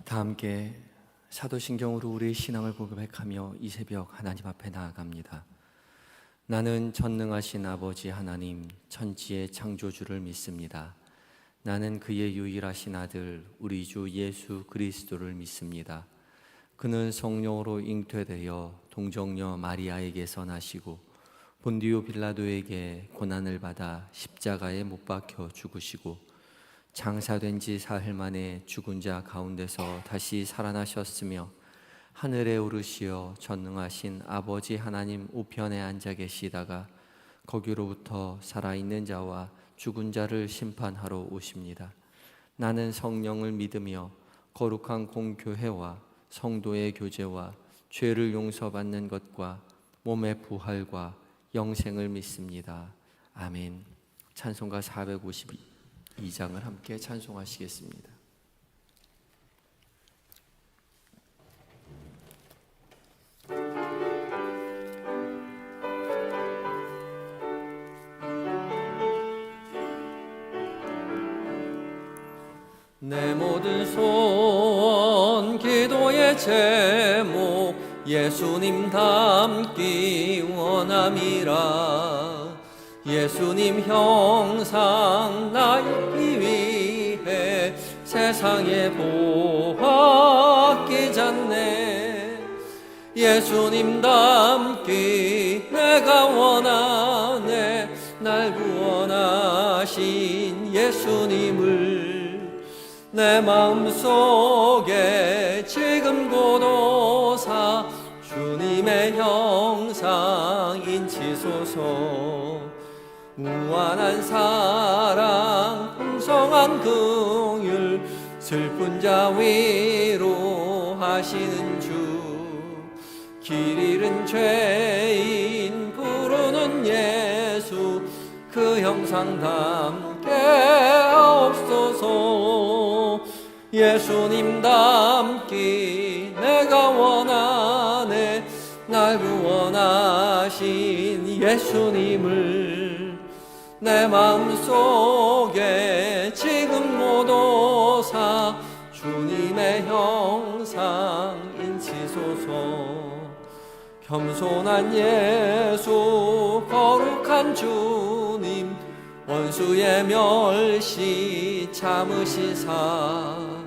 다 함께 사도신경으로 우리의 신앙을 고백하며 이 새벽 하나님 앞에 나아갑니다. 나는 전능하신 아버지 하나님 천지의 창조주를 믿습니다. 나는 그의 유일하신 아들 우리 주 예수 그리스도를 믿습니다. 그는 성령으로 잉태되어 동정녀 마리아에게서 나시고 본디오 빌라도에게 고난을 받아 십자가에 못 박혀 죽으시고 장사된 지 사흘 만에 죽은 자 가운데서 다시 살아나셨으며 하늘에 오르시어 전능하신 아버지 하나님 우편에 앉아 계시다가 거기로부터 살아있는 자와 죽은 자를 심판하러 오십니다. 나는 성령을 믿으며 거룩한 공교회와 성도의 교제와 죄를 용서받는 것과 몸의 부활과 영생을 믿습니다. 아멘. 찬송가 452장을 함께 찬송하시겠습니다. 내 모든 소원 기도의 제목 예수님 닮기 원함이라. 예수님 형상 나이기 위해 세상에 보았기 잖네. 예수님 닮기 내가 원하네. 날 구원하신 예수님을 내 마음속에 지금 고도사 주님의 형상 인치소서. 무한한 사랑 풍성한 긍휼 슬픈 자 위로하시는 주. 길 잃은 죄인 부르는 예수 그 형상 담게 하옵소서. 예수님 닮기 내가 원하네. 날 구원하신 예수님을 내 마음속에 지금 모도사 주님의 형상 인치소서. 겸손한 예수 거룩한 주님 원수의 멸시 참으시사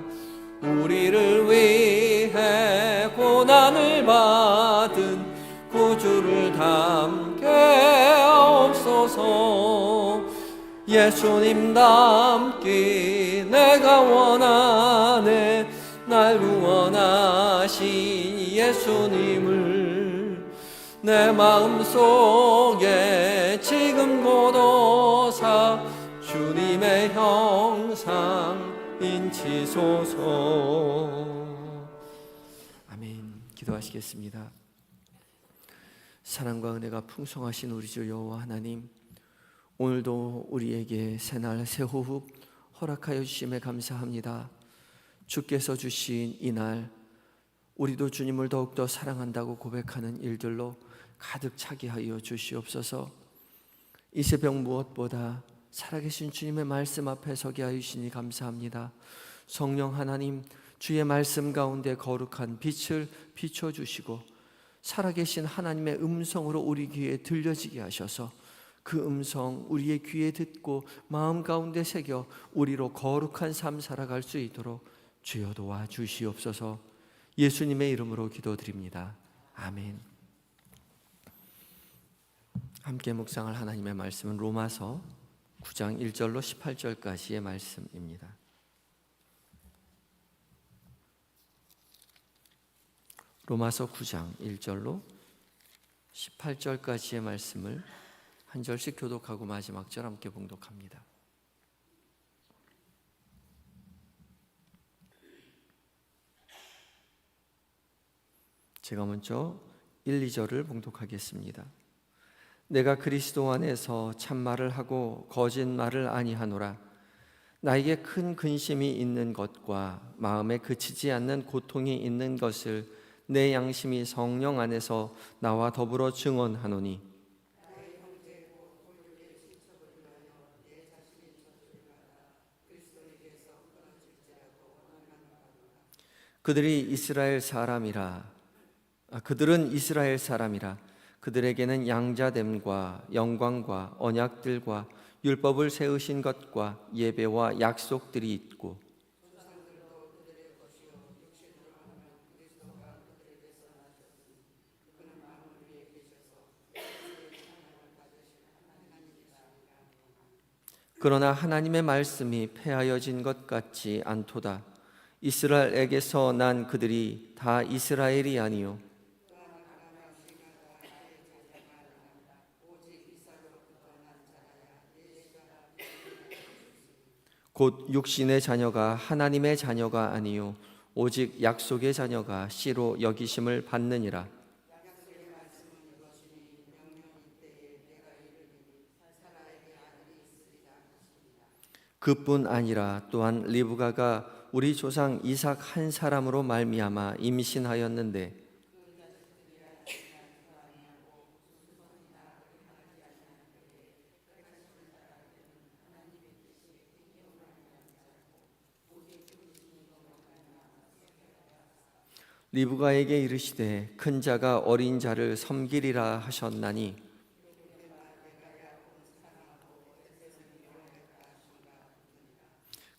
우리를 위해 고난을 받은 구주를 담게 하옵소서. 예수님 닮기 내가 원하네. 날 구원하신 예수님을 내 마음속에 지금 고도사 주님의 형상 인치소서. 아멘. 기도하시겠습니다. 사랑과 은혜가 풍성하신 우리 주 여호와 하나님, 오늘도 우리에게 새날 새호흡 허락하여 주심에 감사합니다. 주께서 주신 이날 우리도 주님을 더욱더 사랑한다고 고백하는 일들로 가득 차게 하여 주시옵소서. 이 새벽 무엇보다 살아계신 주님의 말씀 앞에 서게 하여 주시니 감사합니다. 성령 하나님, 주의 말씀 가운데 거룩한 빛을 비춰주시고 살아계신 하나님의 음성으로 우리 귀에 들려지게 하셔서 그 음성 우리의 귀에 듣고 마음 가운데 새겨 우리로 거룩한 삶 살아갈 수 있도록 주여 도와주시옵소서. 예수님의 이름으로 기도드립니다. 아멘. 함께 묵상할 하나님의 말씀은 로마서 9장 1절로 18절까지의 말씀입니다. 로마서 9장 1절로 18절까지의 말씀을 한 절씩 교독하고 마지막 절 함께 봉독합니다. 제가 먼저 1, 2절을 봉독하겠습니다. 내가 그리스도 안에서 참말을 하고 거짓말을 아니하노라. 나에게 큰 근심이 있는 것과 마음에 그치지 않는 고통이 있는 것을 내 양심이 성령 안에서 나와 더불어 증언하노니 그들은 이스라엘 사람이라. 그들에게는 양자됨과 영광과 언약들과 율법을 세우신 것과 예배와 약속들이 있고, 그러나 하나님의 말씀이 폐하여진 것 같지 않도다. 이스라엘에게서 난 그들이 다 이스라엘이 아니요 곧 육신의 자녀가 하나님의 자녀가 아니요 오직 약속의 자녀가 씨로 여기심을 받느니라. 그뿐 아니라 또한 리브가가 우리 조상 이삭 한 사람으로 말미암아 임신하였는데, 리브가에게 이르시되 큰 자가 어린 자를 섬기리라 하셨나니,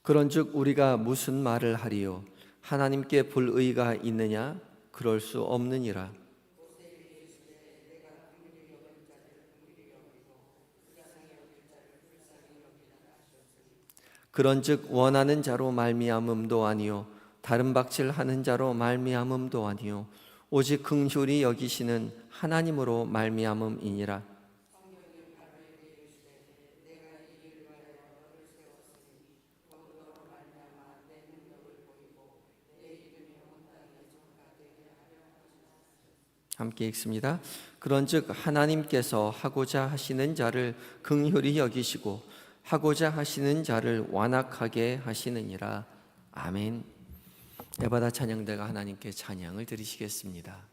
그런즉 우리가 무슨 말을 하리요? 하나님께 불의가 있느냐? 그럴 수 없느니라. 그런즉 원하는 자로 말미암음도 아니요 다른 박질하는 자로 말미암음도 아니요 오직 긍휼히 여기시는 하나님으로 말미암음이니라. 함께 읽습니다. 그런즉 하나님께서 하고자 하시는 자를 긍휼히 여기시고 하고자 하시는 자를 완악하게 하시느니라. 아멘. 에바다 찬양대가 하나님께 찬양을 드리시겠습니다.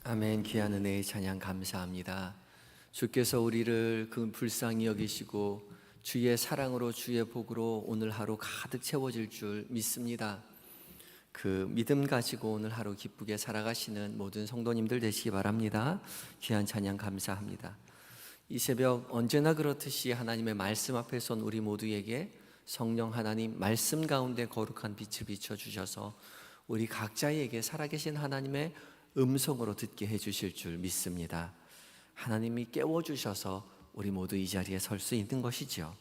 아멘. 귀한 은혜의 찬양 감사합니다. 주께서 우리를 그 불쌍히 여기시고 주의 사랑으로 주의 복으로 오늘 하루 가득 채워질 줄 믿습니다. 그 믿음 가지고 오늘 하루 기쁘게 살아가시는 모든 성도님들 되시기 바랍니다. 귀한 찬양 감사합니다. 이 새벽 언제나 그렇듯이 하나님의 말씀 앞에 선 우리 모두에게 성령 하나님 말씀 가운데 거룩한 빛을 비춰주셔서 우리 각자에게 살아계신 하나님의 음성으로 듣게 해주실 줄 믿습니다. 하나님이 깨워주셔서 우리 모두 이 자리에 설 수 있는 것이죠.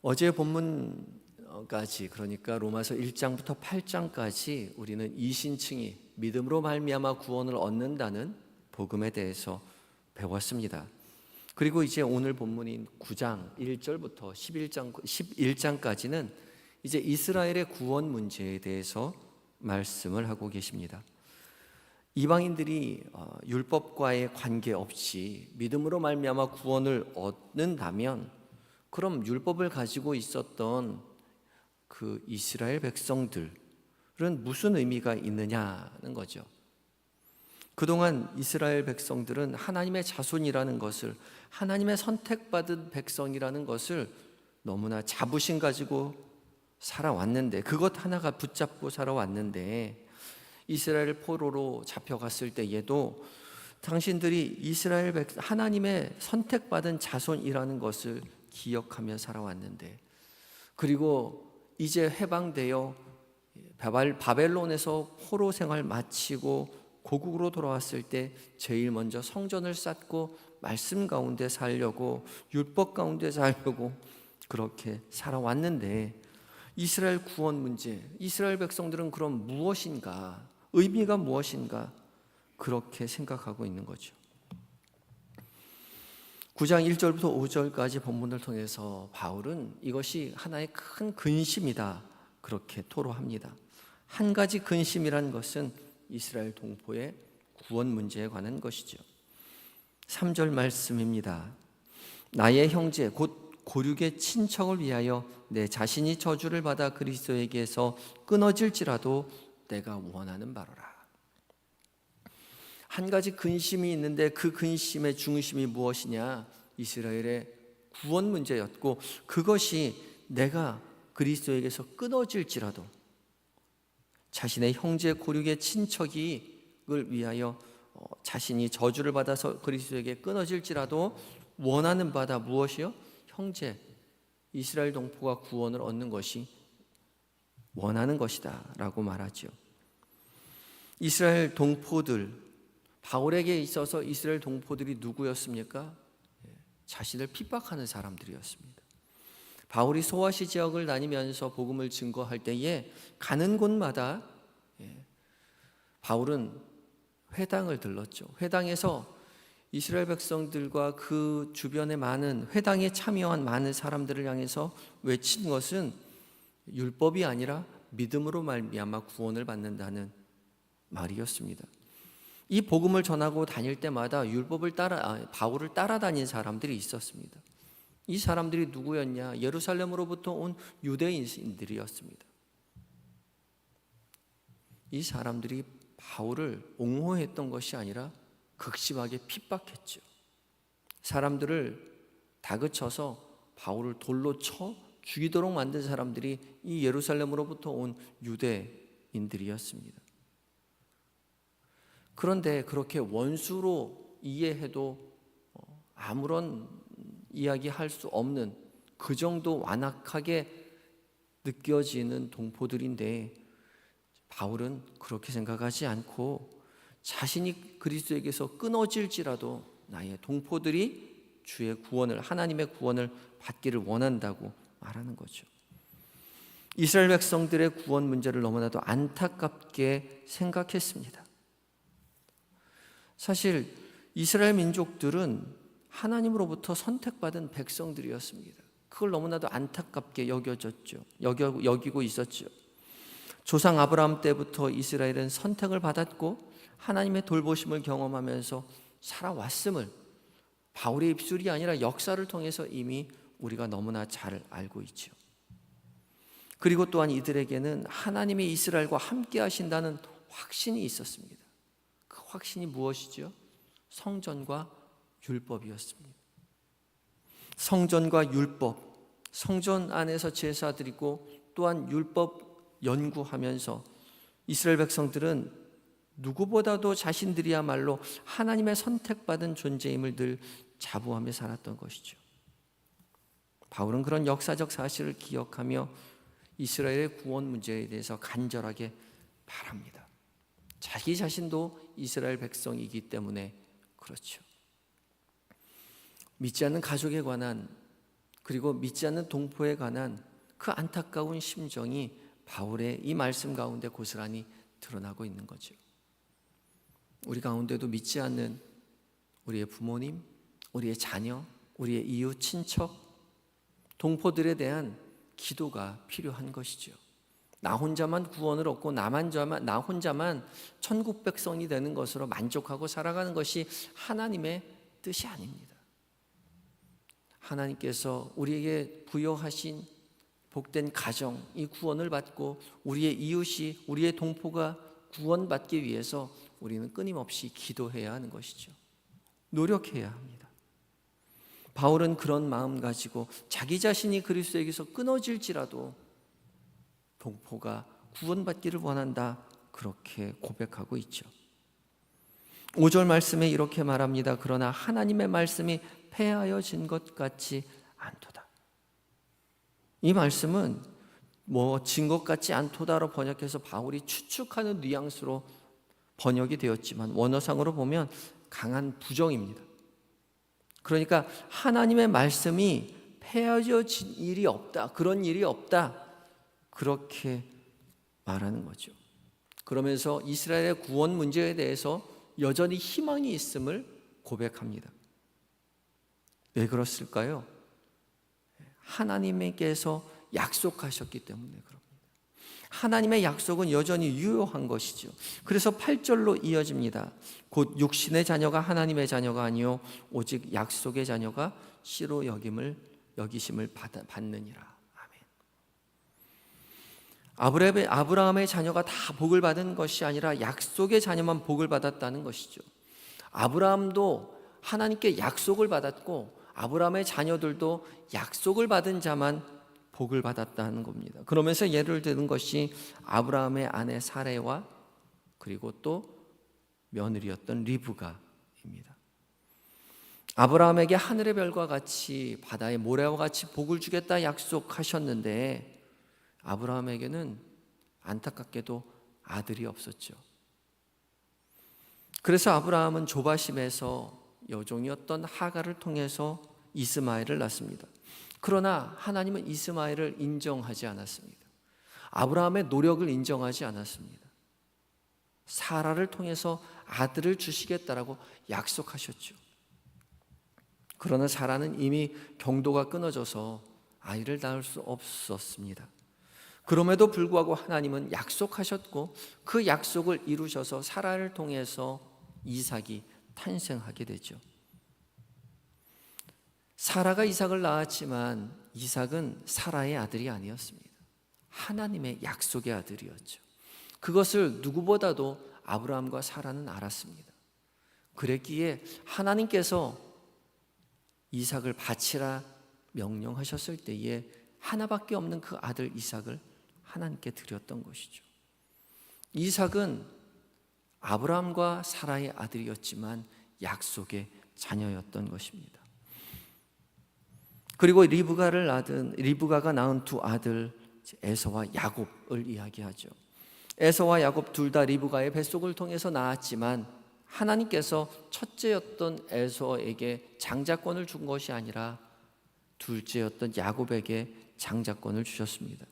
어제 본문까지, 그러니까 로마서 1장부터 8장까지 우리는 이신층이 믿음으로 말미암아 구원을 얻는다는 복음에 대해서 배웠습니다. 그리고 이제 오늘 본문인 9장 1절부터 11장까지는 이제 이스라엘의 구원 문제에 대해서 말씀을 하고 계십니다. 이방인들이 율법과의 관계없이 믿음으로 말미암아 구원을 얻는다면 그럼 율법을 가지고 있었던 그 이스라엘 백성들은 무슨 의미가 있느냐는 거죠. 그동안 이스라엘 백성들은 하나님의 자손이라는 것을, 하나님의 선택받은 백성이라는 것을 너무나 자부심 가지고 살아왔는데, 그것 하나가 붙잡고 살아왔는데, 이스라엘 포로로 잡혀갔을 때에도 당신들이 하나님의 선택받은 자손이라는 것을 기억하며 살아왔는데, 그리고 이제 해방되어 바벨론에서 포로 생활 마치고 고국으로 돌아왔을 때 제일 먼저 성전을 쌓고 말씀 가운데 살려고, 율법 가운데 살려고 그렇게 살아왔는데, 이스라엘 구원 문제, 이스라엘 백성들은 그럼 무엇인가, 의미가 무엇인가 그렇게 생각하고 있는 거죠. 9장 1절부터 5절까지 본문을 통해서 바울은 이것이 하나의 큰 근심이다 그렇게 토로합니다. 한 가지 근심이란 것은 이스라엘 동포의 구원 문제에 관한 것이죠. 3절 말씀입니다. 나의 형제 곧 고륙의 친척을 위하여 내 자신이 저주를 받아 그리스도에게서 끊어질지라도 내가 원하는 바로라. 한 가지 근심이 있는데 그 근심의 중심이 무엇이냐? 이스라엘의 구원 문제였고, 그것이 내가 그리스도에게서 끊어질지라도 자신의 형제 고륙의 친척을 위하여 자신이 저주를 받아서 그리스도에게 끊어질지라도 원하는 바다. 무엇이요? 형제, 이스라엘 동포가 구원을 얻는 것이 원하는 것이다 라고 말하죠. 이스라엘 동포들, 바울에게 있어서 이스라엘 동포들이 누구였습니까? 자신을 핍박하는 사람들이었습니다. 바울이 소아시 지역을 다니면서 복음을 증거할 때에 가는 곳마다 바울은 회당을 들렀죠. 회당에서 이스라엘 백성들과 그 주변의 많은, 회당에 참여한 많은 사람들을 향해서 외친 것은 율법이 아니라 믿음으로 말미암아 구원을 받는다는 말이었습니다. 이 복음을 전하고 다닐 때마다 바울을 따라다닌 사람들이 있었습니다. 이 사람들이 누구였냐? 예루살렘으로부터 온 유대인들이었습니다. 이 사람들이 바울을 옹호했던 것이 아니라 극심하게 핍박했죠. 사람들을 다그쳐서 바울을 돌로 쳐 죽이도록 만든 사람들이 이 예루살렘으로부터 온 유대인들이었습니다. 그런데 그렇게 원수로 이해해도 아무런 이야기할 수 없는, 그 정도 완악하게 느껴지는 동포들인데, 바울은 그렇게 생각하지 않고 자신이 그리스도에게서 끊어질지라도 나의 동포들이 주의 구원을, 하나님의 구원을 받기를 원한다고 말하는 거죠. 이스라엘 백성들의 구원 문제를 너무나도 안타깝게 생각했습니다. 사실 이스라엘 민족들은 하나님으로부터 선택받은 백성들이었습니다. 그걸 너무나도 안타깝게 여기고 있었죠. 조상 아브라함 때부터 이스라엘은 선택을 받았고 하나님의 돌보심을 경험하면서 살아왔음을 바울의 입술이 아니라 역사를 통해서 이미 우리가 너무나 잘 알고 있죠. 그리고 또한 이들에게는 하나님이 이스라엘과 함께 하신다는 확신이 있었습니다. 그 확신이 무엇이죠? 성전과 율법이었습니다. 성전과 율법, 성전 안에서 제사드리고 또한 율법 연구하면서 이스라엘 백성들은 누구보다도 자신들이야말로 하나님의 선택받은 존재임을 늘 자부하며 살았던 것이죠. 바울은 그런 역사적 사실을 기억하며 이스라엘의 구원 문제에 대해서 간절하게 바랍니다. 자기 자신도 이스라엘 백성이기 때문에 그렇죠. 믿지 않는 가족에 관한, 그리고 믿지 않는 동포에 관한 그 안타까운 심정이 바울의 이 말씀 가운데 고스란히 드러나고 있는 거죠. 우리 가운데도 믿지 않는 우리의 부모님, 우리의 자녀, 우리의 이웃, 친척, 동포들에 대한 기도가 필요한 것이죠. 나 혼자만 구원을 얻고 나 혼자만 천국 백성이 되는 것으로 만족하고 살아가는 것이 하나님의 뜻이 아닙니다. 하나님께서 우리에게 부여하신 복된 가정, 이 구원을 받고 우리의 이웃이, 우리의 동포가 구원받기 위해서 우리는 끊임없이 기도해야 하는 것이죠. 노력해야 합니다. 바울은 그런 마음 가지고 자기 자신이 그리스도에게서 끊어질지라도 동포가 구원받기를 원한다, 그렇게 고백하고 있죠. 5절 말씀에 이렇게 말합니다. 그러나 하나님의 말씀이 패하여진 것 같지 않도다. 이 말씀은 진 것 같지 않도다로 번역해서 바울이 추측하는 뉘앙스로 번역이 되었지만 원어상으로 보면 강한 부정입니다. 그러니까 하나님의 말씀이 패하여진 일이 없다, 그런 일이 없다, 그렇게 말하는 거죠. 그러면서 이스라엘의 구원 문제에 대해서 여전히 희망이 있음을 고백합니다. 왜 그렇을까요? 하나님께서 약속하셨기 때문에 그럽니다. 하나님의 약속은 여전히 유효한 것이죠. 그래서 8절로 이어집니다. 곧 육신의 자녀가 하나님의 자녀가 아니요 오직 약속의 자녀가 씨로 여기심을 받느니라. 아멘. 아브라함의 자녀가 다 복을 받은 것이 아니라 약속의 자녀만 복을 받았다는 것이죠. 아브라함도 하나님께 약속을 받았고 아브라함의 자녀들도 약속을 받은 자만 복을 받았다는 겁니다. 그러면서 예를 드는 것이 아브라함의 아내 사레와 그리고 또 며느리였던 리브가입니다. 아브라함에게 하늘의 별과 같이 바다의 모래와 같이 복을 주겠다 약속하셨는데 아브라함에게는 안타깝게도 아들이 없었죠. 그래서 아브라함은 조바심에서 여종이었던 하갈을 통해서 이스마엘을 낳습니다. 그러나 하나님은 이스마엘을 인정하지 않았습니다. 아브라함의 노력을 인정하지 않았습니다. 사라를 통해서 아들을 주시겠다라고 약속하셨죠. 그러나 사라는 이미 경도가 끊어져서 아이를 낳을 수 없었습니다. 그럼에도 불구하고 하나님은 약속하셨고 그 약속을 이루셔서 사라를 통해서 이삭이 탄생하게 되죠. 사라가 이삭을 낳았지만 이삭은 사라의 아들이 아니었습니다. 하나님의 약속의 아들이었죠. 그것을 누구보다도 아브라함과 사라는 알았습니다. 그랬기에 하나님께서 이삭을 바치라 명령하셨을 때에 하나밖에 없는 그 아들 이삭을 하나님께 드렸던 것이죠. 이삭은 아브라함과 사라의 아들이었지만 약속의 자녀였던 것입니다. 그리고 리브가가 낳은 두 아들 에서와 야곱을 이야기하죠. 에서와 야곱 둘 다 리브가의 뱃속을 통해서 낳았지만 하나님께서 첫째였던 에서에게 장자권을 준 것이 아니라 둘째였던 야곱에게 장자권을 주셨습니다.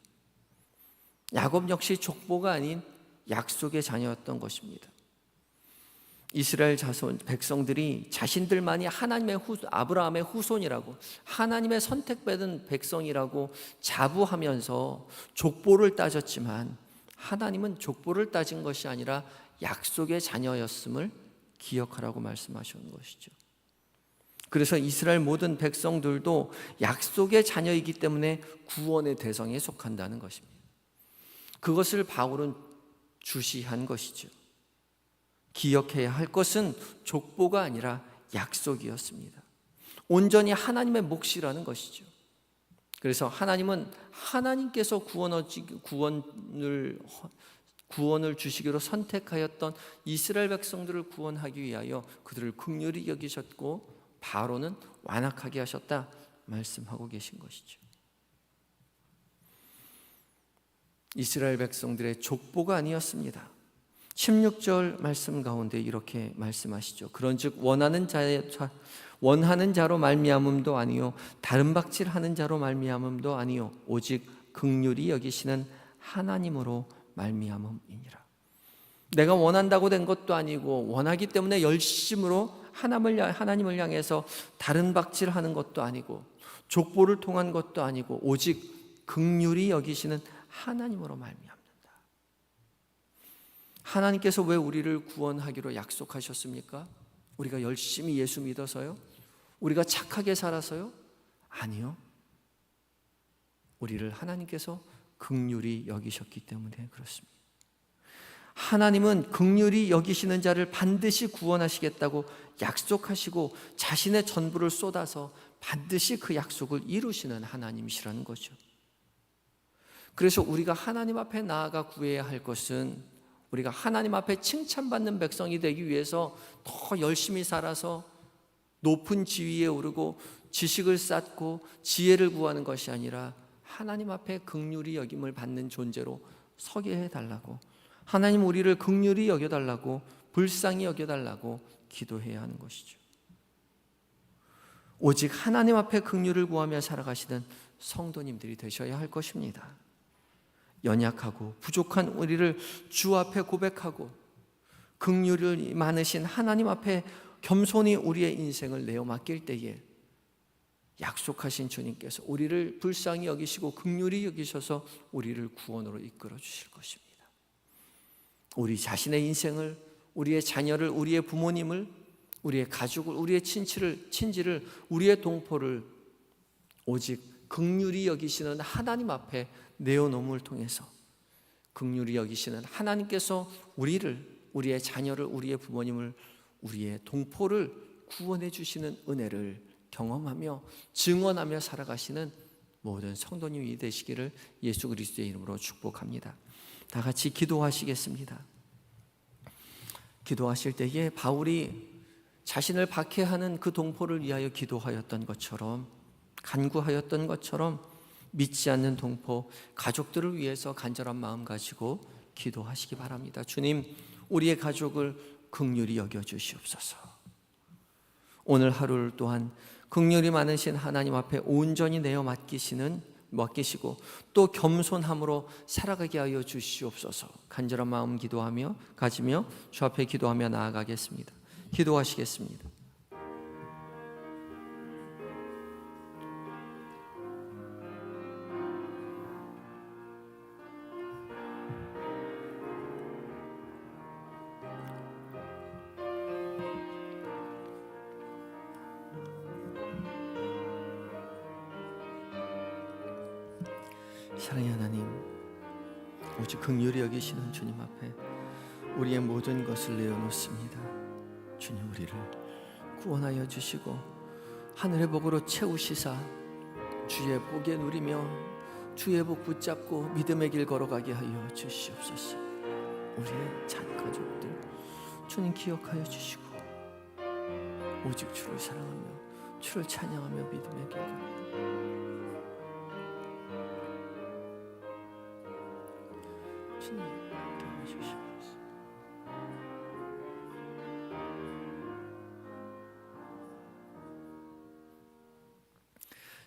야곱 역시 족보가 아닌 약속의 자녀였던 것입니다. 이스라엘 백성들이 자신들만이 아브라함의 후손이라고, 하나님의 선택받은 백성이라고 자부하면서 족보를 따졌지만 하나님은 족보를 따진 것이 아니라 약속의 자녀였음을 기억하라고 말씀하시는 것이죠. 그래서 이스라엘 모든 백성들도 약속의 자녀이기 때문에 구원의 대상에 속한다는 것입니다. 그것을 바울은 주시한 것이죠. 기억해야 할 것은 족보가 아니라 약속이었습니다. 온전히 하나님의 몫이라는 것이죠. 그래서 하나님은 하나님께서 구원을 주시기로 선택하였던 이스라엘 백성들을 구원하기 위하여 그들을 긍휼히 여기셨고 바로는 완악하게 하셨다 말씀하고 계신 것이죠. 이스라엘 백성들의 족보가 아니었습니다. 16절 말씀 가운데 이렇게 말씀하시죠. 그런즉 원하는 자로 말미암음도 아니요 다른 박질하는 자로 말미암음도 아니요 오직 긍휼히 여기시는 하나님으로 말미암음이니라. 내가 원한다고 된 것도 아니고 원하기 때문에 열심으로 하나님을 향해서 다른 박질하는 것도 아니고 족보를 통한 것도 아니고 오직 긍휼히 여기시는 하나님으로 말미암는다. 하나님께서 왜 우리를 구원하기로 약속하셨습니까? 우리가 열심히 예수 믿어서요? 우리가 착하게 살아서요? 아니요. 우리를 하나님께서 긍휼히 여기셨기 때문에 그렇습니다. 하나님은 긍휼히 여기시는 자를 반드시 구원하시겠다고 약속하시고 자신의 전부를 쏟아서 반드시 그 약속을 이루시는 하나님이시라는 거죠. 그래서 우리가 하나님 앞에 나아가 구해야 할 것은 우리가 하나님 앞에 칭찬받는 백성이 되기 위해서 더 열심히 살아서 높은 지위에 오르고 지식을 쌓고 지혜를 구하는 것이 아니라 하나님 앞에 긍휼히 여김을 받는 존재로 서게 해달라고, 하나님 우리를 긍휼히 여겨달라고, 불쌍히 여겨달라고 기도해야 하는 것이죠. 오직 하나님 앞에 긍휼을 구하며 살아가시는 성도님들이 되셔야 할 것입니다. 연약하고 부족한 우리를 주 앞에 고백하고 긍휼이 많으신 하나님 앞에 겸손히 우리의 인생을 내어 맡길 때에 약속하신 주님께서 우리를 불쌍히 여기시고 긍휼히 여기셔서 우리를 구원으로 이끌어 주실 것입니다. 우리 자신의 인생을, 우리의 자녀를, 우리의 부모님을, 우리의 가족을, 우리의 친지를, 우리의 동포를 오직 긍휼히 여기시는 하나님 앞에 내어놓음을 통해서 긍휼히 여기시는 하나님께서 우리의 자녀를, 우리의 부모님을, 우리의 동포를 구원해 주시는 은혜를 경험하며 증언하며 살아가시는 모든 성도님이 되시기를 예수 그리스도의 이름으로 축복합니다. 다 같이 기도하시겠습니다. 기도하실 때에 바울이 자신을 박해하는 그 동포를 위하여 기도하였던 것처럼, 간구하였던 것처럼 믿지 않는 동포, 가족들을 위해서 간절한 마음 가지고 기도하시기 바랍니다. 주님, 우리의 가족을 긍휼히 여겨주시옵소서. 오늘 하루를 또한 긍휼이 많으신 하나님 앞에 온전히 내어 맡기시고 또 겸손함으로 살아가게 하여 주시옵소서. 간절한 마음 가지며 주 앞에 기도하며 나아가겠습니다. 기도하시겠습니다. 사랑의 하나님, 오직 긍휼히 여기시는 주님 앞에 우리의 모든 것을 내어놓습니다. 주님, 우리를 구원하여 주시고 하늘의 복으로 채우시사 주의 복에 누리며 주의 복 붙잡고 믿음의 길 걸어가게 하여 주시옵소서. 우리의 가족들 주님 기억하여 주시고 오직 주를 사랑하며 주를 찬양하며 믿음의 길 걸어가게 주님 함께 주시옵소서.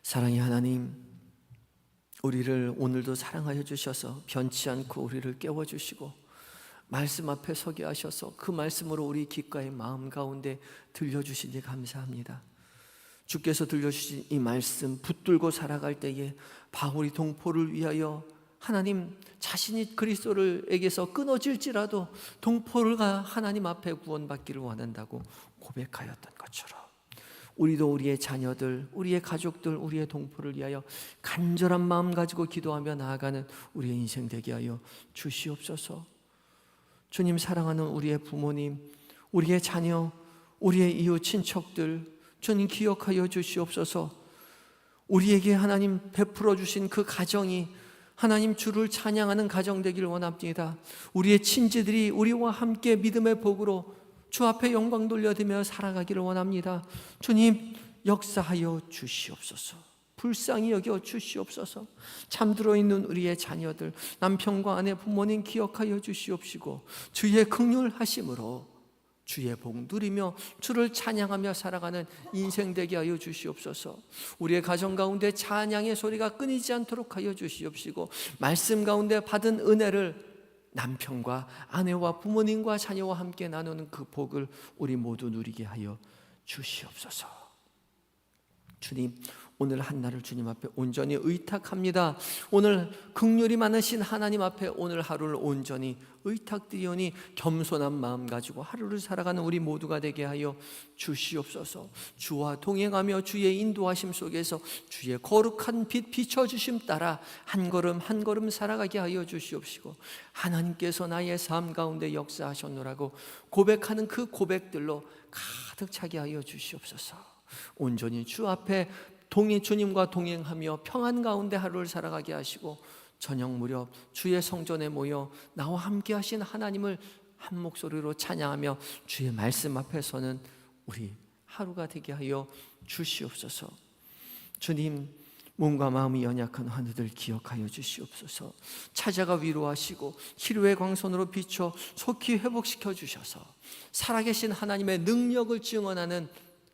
사랑의 하나님, 우리를 오늘도 사랑하여 주셔서 변치 않고 우리를 깨워주시고 말씀 앞에 서게 하셔서 그 말씀으로 우리 귓가에 마음 가운데 들려주시니 감사합니다. 주께서 들려주신 이 말씀 붙들고 살아갈 때에 바울이 동포를 위하여 하나님 자신이 그리스도에게서 끊어질지라도 동포가 하나님 앞에 구원받기를 원한다고 고백하였던 것처럼 우리도 우리의 자녀들, 우리의 가족들, 우리의 동포를 위하여 간절한 마음 가지고 기도하며 나아가는 우리의 인생 되게 하여 주시옵소서. 주님, 사랑하는 우리의 부모님, 우리의 자녀, 우리의 이웃 친척들 주님 기억하여 주시옵소서. 우리에게 하나님 베풀어 주신 그 가정이 하나님 주를 찬양하는 가정 되기를 원합니다. 우리의 친지들이 우리와 함께 믿음의 복으로 주 앞에 영광 돌려드리며 살아가기를 원합니다. 주님 역사하여 주시옵소서. 불쌍히 여겨 주시옵소서. 잠들어 있는 우리의 자녀들, 남편과 아내, 부모님 기억하여 주시옵시고 주의 긍휼하심으로 주의 복 누리며 주를 찬양하며 살아가는 인생 되게 하여 주시옵소서. 우리의 가정 가운데 찬양의 소리가 끊이지 않도록 하여 주시옵시고 말씀 가운데 받은 은혜를 남편과 아내와 부모님과 자녀와 함께 나누는 그 복을 우리 모두 누리게 하여 주시옵소서. 주님, 오늘 한날을 주님 앞에 온전히 의탁합니다. 오늘 긍휼이 많으신 하나님 앞에 오늘 하루를 온전히 의탁드리오니 겸손한 마음 가지고 하루를 살아가는 우리 모두가 되게 하여 주시옵소서. 주와 동행하며 주의 인도하심 속에서 주의 거룩한 빛 비춰주심 따라 한 걸음 한 걸음 살아가게 하여 주시옵시고, 하나님께서 나의 삶 가운데 역사하셨노라고 고백하는 그 고백들로 가득 차게 하여 주시옵소서. 온전히 주 앞에 주님과 동행하며 평안 가운데 하루를 살아가게 하시고, 저녁 무렵 주의 성전에 모여 나와 함께 하신 하나님을 한 목소리로 찬양하며 주의 말씀 앞에 서는 우리 하루가 되게 하여 주시옵소서. 주님, 몸과 마음이 연약한 환우들 기억하여 주시옵소서. 찾아가 위로하시고 치료의 광선으로 비춰 속히 회복시켜 주셔서 살아계신 하나님의 능력을 증언하는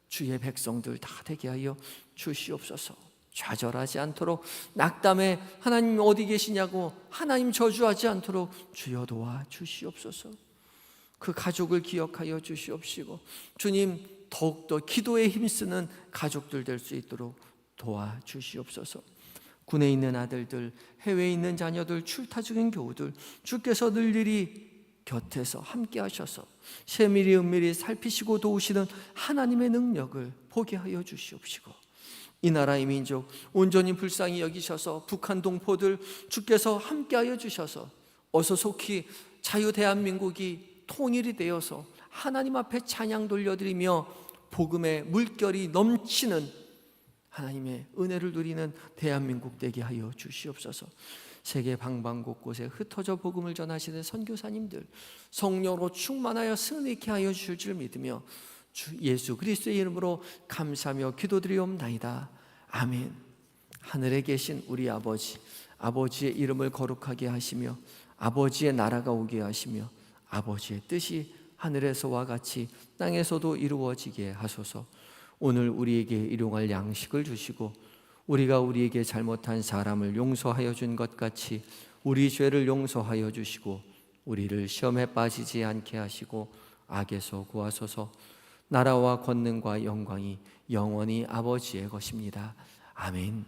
주의 백성들 다 되게 하여 주시옵소서. 좌절하지 않도록, 낙담에 하나님 어디 계시냐고 하나님 저주하지 않도록 주여 도와 주시옵소서. 그 가족을 기억하여 주시옵시고, 주님, 더욱더 기도에 힘쓰는 가족들 될 수 있도록 도와 주시옵소서. 군에 있는 아들들, 해외에 있는 자녀들, 출타 중인 교우들, 주께서 늘일이 곁에서 함께 하셔서 세밀히 은밀히 살피시고 도우시는 하나님의 능력을 보게 하여 주시옵시고, 이 나라의 민족 온전히 불쌍히 여기셔서 북한 동포들 주께서 함께하여 주셔서 어서 속히 자유 대한민국이 통일이 되어서 하나님 앞에 찬양 돌려드리며 복음의 물결이 넘치는 하나님의 은혜를 누리는 대한민국 되게 하여 주시옵소서. 세계 방방곳곳에 흩어져 복음을 전하시는 선교사님들 성령으로 충만하여 승리케 하여 주실 줄 믿으며 주 예수 그리스도의 이름으로 감사하며 기도드리옵나이다. 아멘. 하늘에 계신 우리 아버지, 아버지의 이름을 거룩하게 하시며 아버지의 나라가 오게 하시며 아버지의 뜻이 하늘에서와 같이 땅에서도 이루어지게 하소서. 오늘 우리에게 일용할 양식을 주시고 우리가 우리에게 잘못한 사람을 용서하여 준 것 같이 우리 죄를 용서하여 주시고 우리를 시험에 빠지지 않게 하시고 악에서 구하소서. 나라와 권능과 영광이 영원히 아버지의 것입니다. 아멘.